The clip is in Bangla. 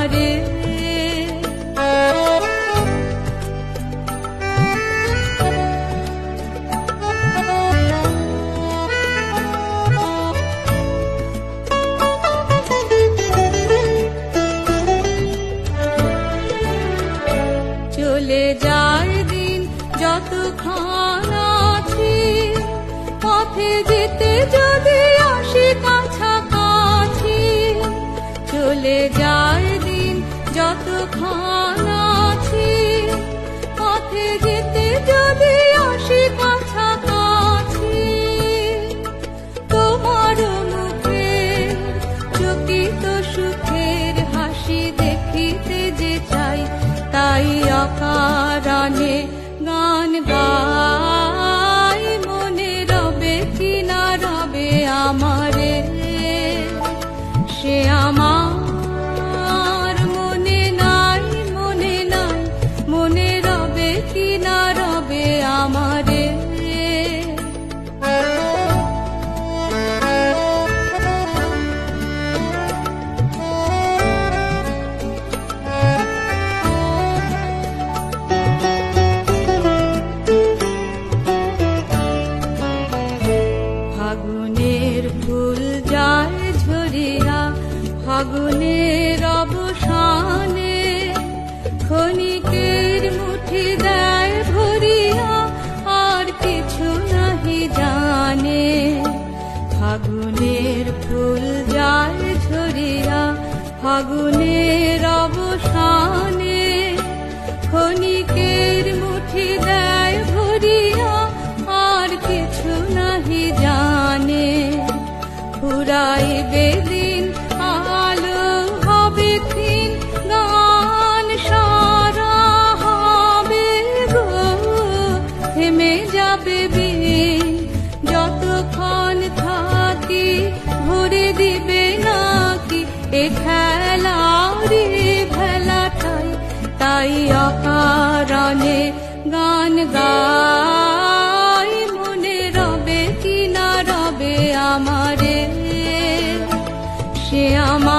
আমারে। চলে যায় দিন যতক্ষণ আছি, পথে যেতে যদি আসি কাছাকাছি। চলে যায় দিন যতক্ষণ আছি, পথে যেতে যদি আসি কাছাকাছি। তোমার মুখে চকিত সুখের হাসি দেখিতে যে চাই, তাই অকারণে গান গাই। মনে রবে কি না রবে আমারে, সে আমার মনে নাই, মনে নাই। মনে রবে কি না রবে আমারে। ফাগুনের ফুল যায় ঝরিয়া, ফাগুনের অবসানে ক্ষণিকের মুঠি দেয় ভরিয়া, আর কিছু নাহি জানে। ফাগুনের ফুল যায় ঝরিয়া, ফাগুনের অবসানে ক্ষণিকের মুঠি দেয় ভরিয়া, আর কিছু নাহি জানে। ফুরাইবে দিন আলো হবে ক্ষীণ, গান সারা হবে গো। থেমে যাবে বিন যতক্ষণ থাকি, ভরে দিবে নাকি এ খেলারি ভেলাটাই। তাই অকারণে গান গাই, মনে রবে কি না রবে আমারে, সে আমার।